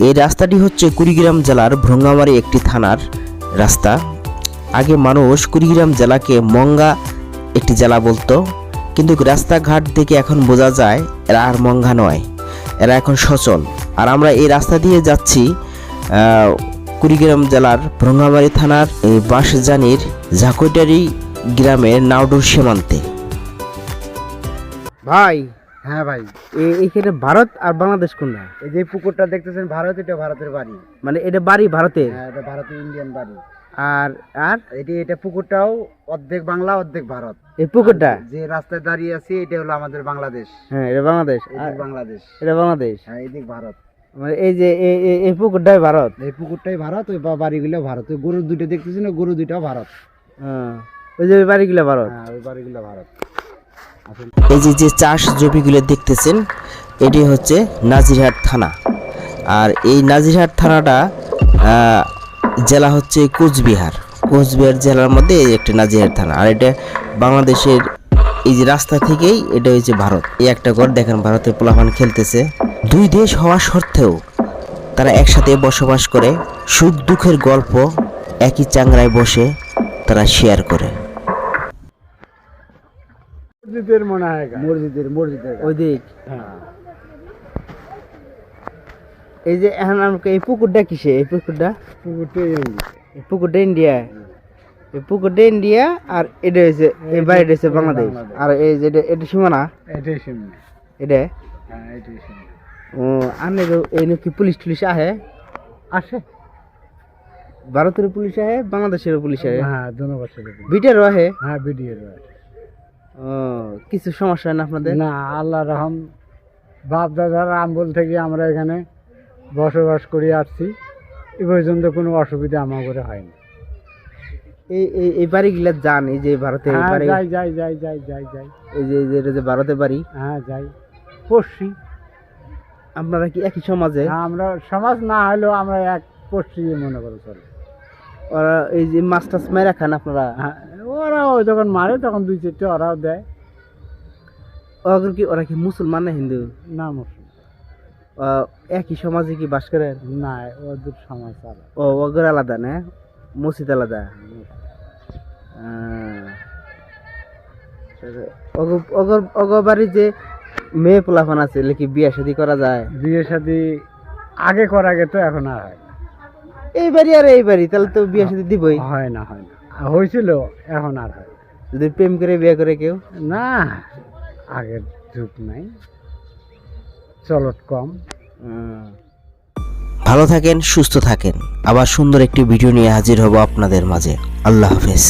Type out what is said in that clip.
এই রাস্তাটি হচ্ছে কুড়িগ্রাম জেলার ভ্রঙ্গামারী একটি থানার রাস্তা। আগে মানুষ কুড়িগ্রাম জেলাকে মঙ্গা একটি জেলা বলতো, কিন্তু রাস্তাঘাট দেখে এখন বোঝা যায় এরা আর মঙ্গা নয়, এরা এখন সচল। আর আমরা এই রাস্তা দিয়ে যাচ্ছি কুড়িগ্রাম জেলার ভ্রঙ্গামারী থানার বাঁশজানির ঝাকুইটারি গ্রামের নাওডুর সীমান্তে। ভাই, হ্যাঁ ভাই, এখানে ভারত আর বাংলাদেশ কোনটা? এই যে পুকুরটা দেখতেছেন ভারত, এটা ভারতের বাড়ি। মানে এটা বাড়ি ভারতের? হ্যাঁ, এটা ভারতের ইন্ডিয়ান বাড়ি। আর আর এটা পুকুরটাও অর্ধেক বাংলা অর্ধেক ভারত। এই পুকুরটা যে রাস্তায় দাঁড়িয়ে আছে এটা হলো আমাদের বাংলাদেশ। হ্যাঁ, এটা বাংলাদেশ। এদিক বাংলাদেশ, এটা বাংলাদেশ। হ্যাঁ, এদিক ভারত। মানে এই যে এই পুকুরটাই ভারত? এই পুকুরটাই ভারত, ওই বাড়িগুলো ভারত। ওই গরু দুটো দেখতেছেন, ওই গরু দুটাও ভারত। ওই যে বাড়িগুলো ভারত? হ্যাঁ, ওই বাড়িগুলো ভারত। এই যে চাষ জমিগুলো দেখতেছেন, এটি হচ্ছে নাজিরহাট থানা। আর এই নাজিরহাট থানাটা জেলা হচ্ছে কোচবিহার জেলার মধ্যে একটি নাজিরহাট থানা। আর এটা বাংলাদেশের এই যে রাস্তা থেকেই এটা হচ্ছে ভারত। এই একটা ঘর দেখেন, ভারতের পোলাপান খেলতেছে। দুই দেশ হওয়া সত্ত্বেও তারা একসাথে বসবাস করে, সুখ দুঃখের গল্প একই চাংড়ায় বসে তারা শেয়ার করে। মসজিদের মনে হয়, মসজিদের ওই দিক। হ্যাঁ, এই যে এখন আমাকে এই পুকুরটা কিসে? এই পুকুরটা ইন্ডিয়া। এই পুকুরটা ইন্ডিয়া, আর এটা হচ্ছে এই বাড়িটা হচ্ছে বাংলাদেশ। আর এই যে এটা সীমানা, এটাই শুনবে। এটা হ্যাঁ, এটাই শুনবে। ও আনে এই নাকি পুলিশ টুলিশ আসে? ভারতের পুলিশ আহে, বাংলাদেশের পুলিশ আহে? হ্যাঁ, দুনো বছর। বিটেরও আহে? হ্যাঁ, বিডিএর। ও, কিছু সমস্যা হয় না আপনাদের? না, আল্লাহ রহম, বাপ দাদার আমল থেকে আমরা এখানে বসবাস করে আসছি, এ পর্যন্ত কোনো অসুবিধা আমার করে হয়নি। এই বাড়িগুলা যান? এই যে ভারতের বাড়ি? যাই। এই যে এটা যে ভারতের বাড়ি? হ্যাঁ, যাই, পড়ছি। আপনারা কি একই সমাজে? আমরা সমাজ না হলেও আমরা এক পড়ছি মনে করে চলে। ওরা এই যে মাছ টাছ মেরা খান আপনারা? হ্যাঁ, ওই যখন মারে তখন দুই চারটে ওরাও দেয়। ওরা কি মুসলমান না হিন্দু? না, মুসলিম। একই সমাজে কি বাস করেন? না, ওদের সমাজ আলাদা। ও, ওগর আলাদা না, মসজিদ আলাদা। ওগর বাড়ি যে মেয়ে পোলাফান আছে, কি বিয়ে শাদী করা যায়? বিয়ে শাদী আগে করা গেতো, এখন আর হয়। এই বাড়ি আর এই বাড়ি, তাহলে তো বিয়ে শাদী দিবই। হয় না, হয়েছিল, এখন আর হয়। যদি প্রেম করে বিয়ে করে কেউ? না, আগের যুগ নাই, চলত কম। ভালো থাকেন, সুস্থ থাকেন। আবার সুন্দর একটি ভিডিও নিয়ে হাজির হব আপনাদের মাঝে। আল্লাহ হাফেজ।